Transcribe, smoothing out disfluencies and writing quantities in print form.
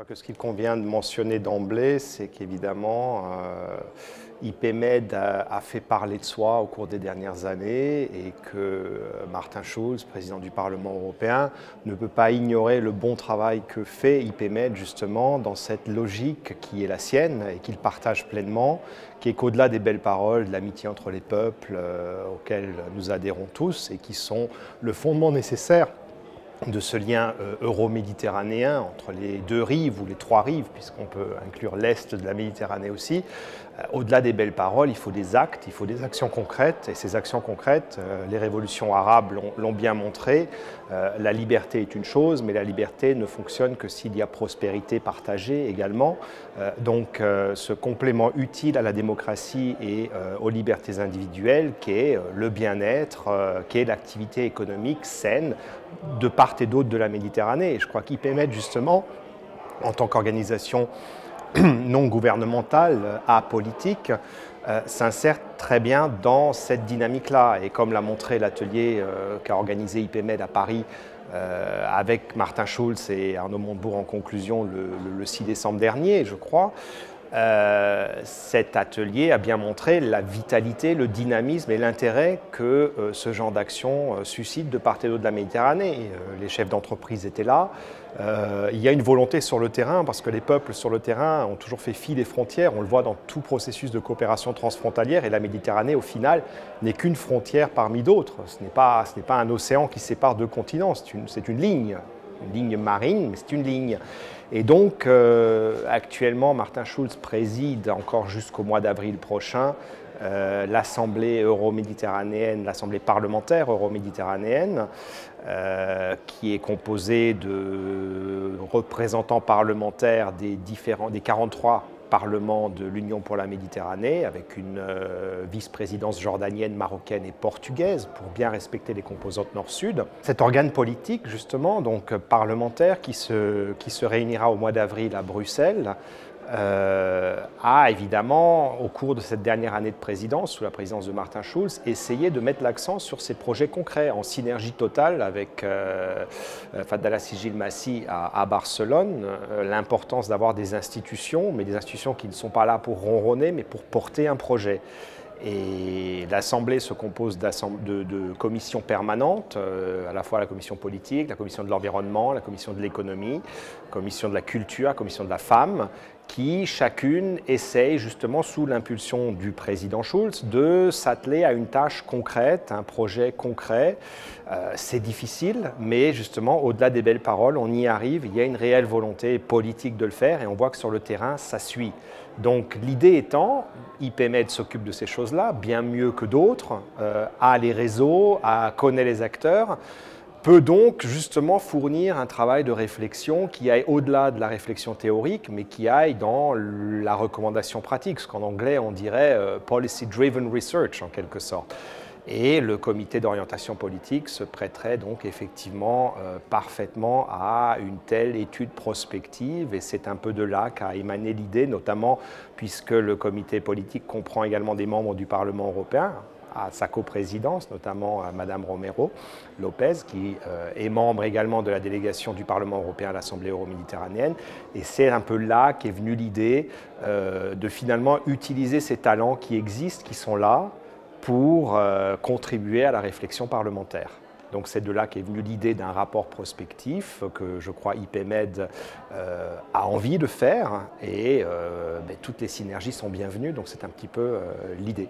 crois que ce qu'il convient de mentionner d'emblée, c'est qu'évidemment, IPMED a fait parler de soi au cours des dernières années et que Martin Schulz, président du Parlement européen, ne peut pas ignorer le bon travail que fait IPMED justement dans cette logique qui est la sienne et qu'il partage pleinement, qui est qu'au-delà des belles paroles, de l'amitié entre les peuples auxquelles nous adhérons tous et qui sont le fondement nécessaire de ce lien euro-méditerranéen entre les deux rives ou les trois rives, puisqu'on peut inclure l'Est de la Méditerranée aussi. Au-delà des belles paroles, il faut des actes, il faut des actions concrètes. Et ces actions concrètes, les révolutions arabes l'ont bien montré. La liberté est une chose, mais la liberté ne fonctionne que s'il y a prospérité partagée également. Donc ce complément utile à la démocratie et aux libertés individuelles, qui est le bien-être, qui est l'activité économique saine de part et d'autre de la Méditerranée. Et je crois qu'IPMED, justement, en tant qu'organisation non gouvernementale, apolitique, s'insère très bien dans cette dynamique-là. Et comme l'a montré l'atelier qu'a organisé IPMED à Paris avec Martin Schulz et Arnaud Montebourg en conclusion le 6 décembre dernier, je crois, cet atelier a bien montré la vitalité, le dynamisme et l'intérêt que ce genre d'action suscite de part et d'autre de la Méditerranée. Les chefs d'entreprise étaient là. Il y a une volonté sur le terrain, parce que les peuples sur le terrain ont toujours fait fi des frontières. On le voit dans tout processus de coopération transfrontalière, et la Méditerranée, au final, n'est qu'une frontière parmi d'autres. Ce n'est pas un océan qui sépare deux continents, c'est une ligne marine, mais c'est une ligne. Et donc, actuellement, Martin Schulz préside encore jusqu'au mois d'avril prochain l'Assemblée euro-méditerranéenne, l'Assemblée parlementaire euro-méditerranéenne, qui est composée de représentants parlementaires des 43 Parlement de l'Union pour la Méditerranée, avec une vice-présidence jordanienne, marocaine et portugaise, pour bien respecter les composantes nord-sud. Cet organe politique, justement, donc parlementaire, qui se réunira au mois d'avril à Bruxelles, a évidemment, au cours de cette dernière année de présidence, sous la présidence de Martin Schulz, essayé de mettre l'accent sur ces projets concrets, en synergie totale avec Fadlallah Sijil Massi à Barcelone, l'importance d'avoir des institutions, mais des institutions qui ne sont pas là pour ronronner, mais pour porter un projet. Et l'Assemblée se compose de commissions permanentes, à la fois la commission politique, la commission de l'environnement, la commission de l'économie, la commission de la culture, la commission de la femme, qui chacune essaye justement sous l'impulsion du président Schulz de s'atteler à une tâche concrète, un projet concret. C'est difficile, mais justement au-delà des belles paroles, on y arrive, il y a une réelle volonté politique de le faire et on voit que sur le terrain, ça suit. Donc l'idée étant, IPMED s'occupe de ces choses-là, bien mieux que d'autres, a les réseaux, connaît les acteurs, peut donc justement fournir un travail de réflexion qui aille au-delà de la réflexion théorique, mais qui aille dans la recommandation pratique, ce qu'en anglais on dirait policy-driven research en quelque sorte. Et le comité d'orientation politique se prêterait donc effectivement parfaitement à une telle étude prospective, et c'est un peu de là qu'a émané l'idée, notamment puisque le comité politique comprend également des membres du Parlement européen, à sa coprésidence, notamment Madame Romero Lopez, qui est membre également de la délégation du Parlement européen à l'Assemblée euro-méditerranéenne. Et c'est un peu là qu'est venue l'idée de finalement utiliser ces talents qui existent, qui sont là, pour contribuer à la réflexion parlementaire. Donc c'est de là qu'est venue l'idée d'un rapport prospectif que je crois IPMED a envie de faire, et toutes les synergies sont bienvenues, donc c'est un petit peu l'idée.